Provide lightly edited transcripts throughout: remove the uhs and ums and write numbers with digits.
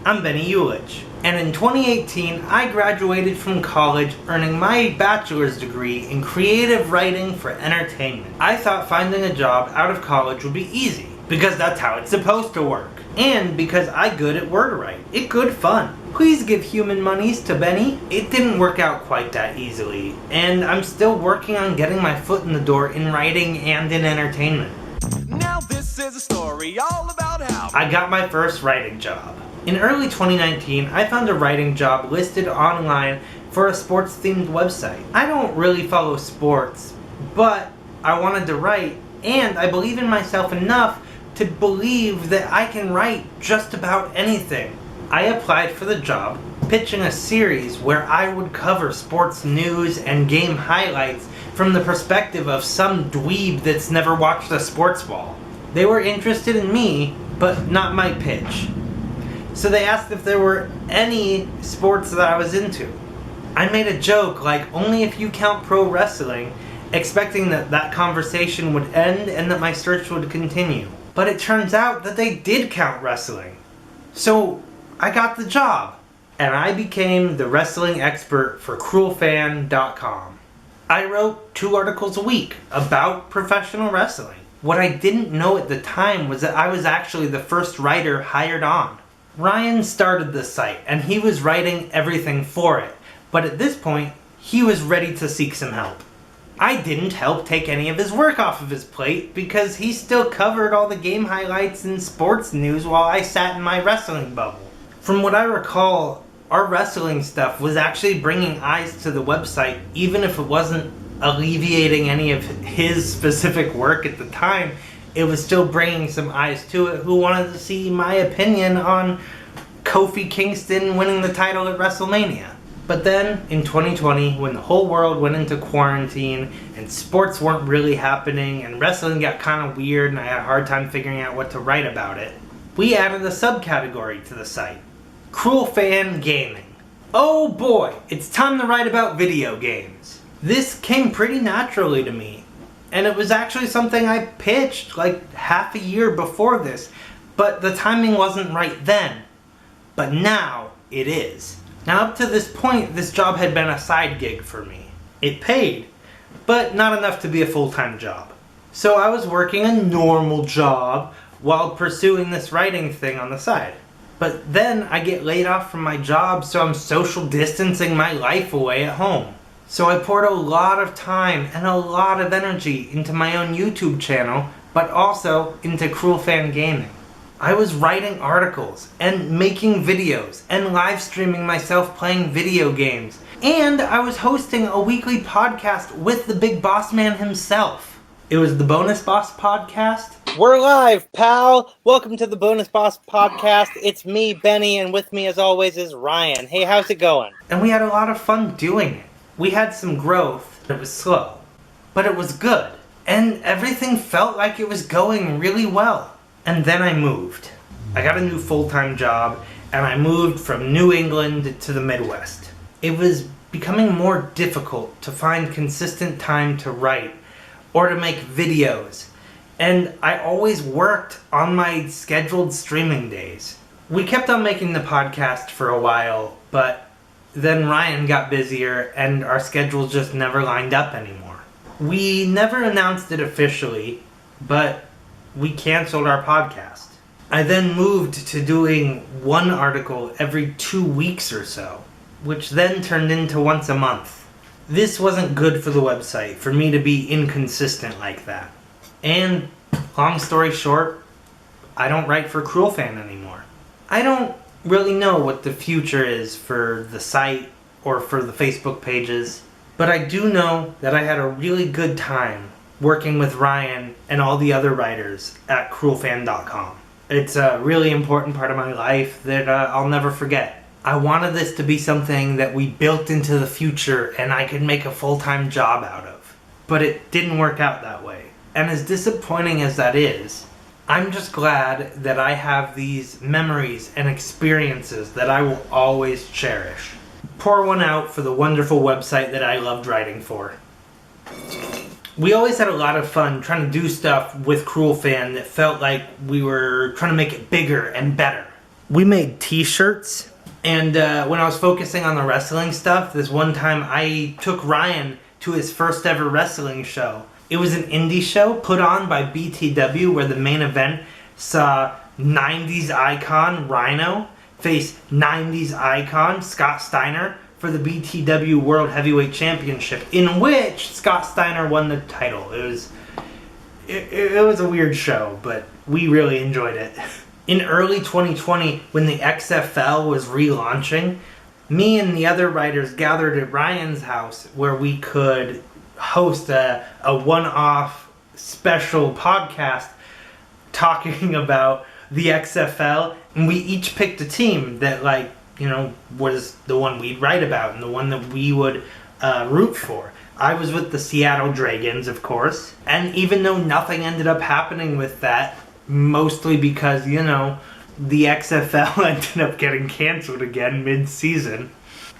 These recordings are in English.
I'm Benny Ulich, and in 2018 I graduated from college earning my bachelor's degree in creative writing for entertainment. I thought finding a job out of college would be easy, because that's how it's supposed to work. And because I good at word-write. It good fun. Please give human monies to Benny. It didn't work out quite that easily, and I'm still working on getting my foot in the door in writing and in entertainment. Now this is a story all about how I got my first writing job. In early 2019, I found a writing job listed online for a sports-themed website. I don't really follow sports, but I wanted to write, and I believe in myself enough to believe that I can write just about anything. I applied for the job, pitching a series where I would cover sports news and game highlights from the perspective of some dweeb that's never watched a sports ball. They were interested in me, but not my pitch. So they asked if there were any sports that I was into. I made a joke like, only if you count pro wrestling, expecting that conversation would end and that my search would continue. But it turns out that they did count wrestling. So I got the job, and I became the wrestling expert for cruelfan.com. I wrote 2 articles a week about professional wrestling. What I didn't know at the time was that I was actually the first writer hired on. Ryan started the site, and he was writing everything for it, but at this point, he was ready to seek some help. I didn't help take any of his work off of his plate because he still covered all the game highlights and sports news while I sat in my wrestling bubble. From what I recall, our wrestling stuff was actually bringing eyes to the website, even if it wasn't alleviating any of his specific work at the time. It was still bringing some eyes to it who wanted to see my opinion on Kofi Kingston winning the title at WrestleMania. But then, in 2020, when the whole world went into quarantine and sports weren't really happening and wrestling got kind of weird and I had a hard time figuring out what to write about it, we added a subcategory to the site. Cruel Fan Gaming. Oh boy, it's time to write about video games. This came pretty naturally to me. And it was actually something I pitched like half a year before this, but the timing wasn't right then. But now it is. Now up to this point, this job had been a side gig for me. It paid, but not enough to be a full-time job. So I was working a normal job while pursuing this writing thing on the side. But then I get laid off from my job, so I'm social distancing my life away at home. So I poured a lot of time and a lot of energy into my own YouTube channel, but also into Cruel Fan Gaming. I was writing articles and making videos and live streaming myself playing video games. And I was hosting a weekly podcast with the big boss man himself. It was the Bonus Boss Podcast. We're live, pal! Welcome to the Bonus Boss Podcast. It's me, Benny, and with me as always is Ryan. Hey, how's it going? And we had a lot of fun doing it. We had some growth. It was slow, but it was good. And everything felt like it was going really well. And then I moved. I got a new full-time job, and I moved from New England to the Midwest. It was becoming more difficult to find consistent time to write or to make videos. And I always worked on my scheduled streaming days. We kept on making the podcast for a while, but then Ryan got busier and our schedules just never lined up anymore. We never announced it officially, but we canceled our podcast. I then moved to doing 1 article every 2 weeks or so, which then turned into once a month. This wasn't good for the website, for me to be inconsistent like that. And, long story short, I don't write for Cruel Fan anymore. I don't really know what the future is for the site or for the Facebook pages, but I do know that I had a really good time working with Ryan and all the other writers at cruelfan.com. It's a really important part of my life that I'll never forget. I wanted this to be something that we built into the future and I could make a full-time job out of. But it didn't work out that way. And as disappointing as that is, I'm just glad that I have these memories and experiences that I will always cherish. Pour one out for the wonderful website that I loved writing for. We always had a lot of fun trying to do stuff with Cruel Fan that felt like we were trying to make it bigger and better. We made t-shirts, and when I was focusing on the wrestling stuff, this one time I took Ryan to his first ever wrestling show. It was an indie show put on by BTW where the main event saw 90s icon Rhino face 90s icon Scott Steiner for the BTW World Heavyweight Championship, in which Scott Steiner won the title. It was a weird show, but we really enjoyed it. In early 2020, when the XFL was relaunching, me and the other writers gathered at Ryan's house where we could host a one-off special podcast talking about the XFL, and we each picked a team that, like, you know, was the one we'd write about and the one that we would root for. I was with the Seattle Dragons, of course, and even though nothing ended up happening with that, mostly because, you know, the XFL ended up getting canceled again mid-season,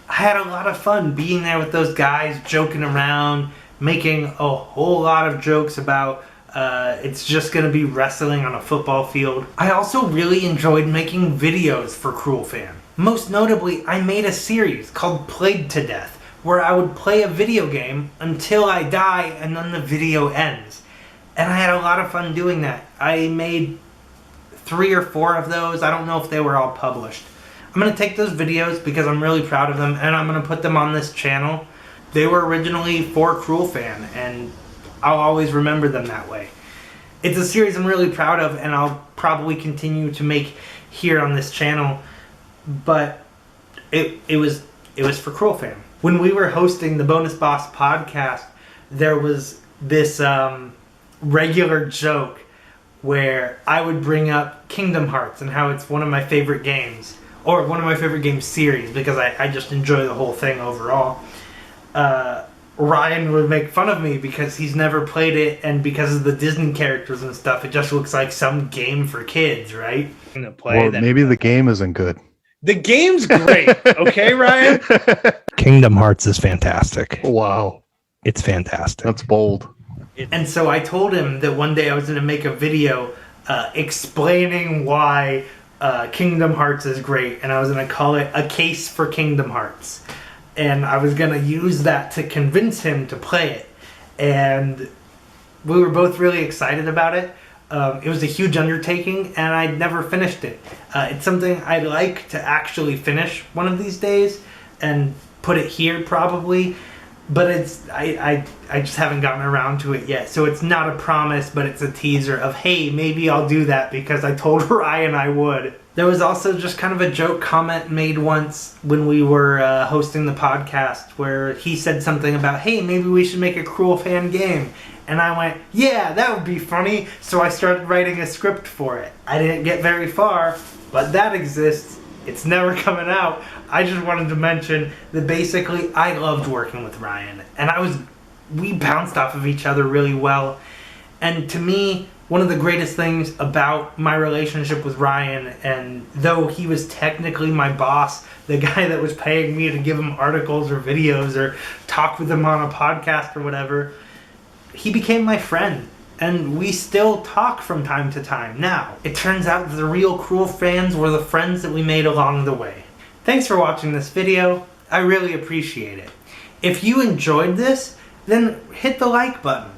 I had a lot of fun being there with those guys, joking around, making a whole lot of jokes about it's just going to be wrestling on a football field. I also really enjoyed making videos for Cruel Fan. Most notably, I made a series called Played to Death, where I would play a video game until I die and then the video ends. And I had a lot of fun doing that. I made 3 or 4 of those. I don't know if they were all published. I'm going to take those videos because I'm really proud of them, and I'm going to put them on this channel. They were originally for Cruel Fan, and I'll always remember them that way. It's a series I'm really proud of, and I'll probably continue to make here on this channel, but it was for Cruel Fan. When we were hosting the Bonus Boss podcast, there was this regular joke where I would bring up Kingdom Hearts and how it's one of my favorite games, or one of my favorite game series, because I just enjoy the whole thing overall. Ryan would make fun of me because he's never played it, and because of the Disney characters and stuff, it just looks like some game for kids, right? Or maybe the game isn't good. The game's great, okay, Ryan? Kingdom Hearts is fantastic. Wow. It's fantastic. That's bold. And so I told him that one day I was going to make a video explaining why Kingdom Hearts is great, and I was going to call it A Case for Kingdom Hearts. And I was going to use that to convince him to play it. And we were both really excited about it. It was a huge undertaking, and I'd never finished it. It's something I'd like to actually finish one of these days and put it here probably. But I just haven't gotten around to it yet. So it's not a promise, but it's a teaser of, hey, maybe I'll do that because I told Ryan I would. There was also just kind of a joke comment made once when we were hosting the podcast where he said something about, hey, maybe we should make a Cruel Fan game. And I went, yeah, that would be funny. So I started writing a script for it. I didn't get very far, but that exists. It's never coming out. I just wanted to mention that basically I loved working with Ryan. And we bounced off of each other really well. And to me, one of the greatest things about my relationship with Ryan, and though he was technically my boss, the guy that was paying me to give him articles or videos or talk with him on a podcast or whatever, he became my friend. And we still talk from time to time. Now, it turns out that the real Cruel fans were the friends that we made along the way. Thanks for watching this video. I really appreciate it. If you enjoyed this, then hit the like button.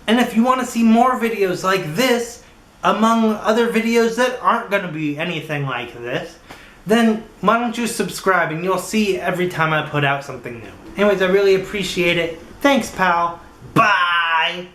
And if you want to see more videos like this, among other videos that aren't going to be anything like this, then why don't you subscribe and you'll see every time I put out something new. Anyways, I really appreciate it. Thanks, pal. Bye!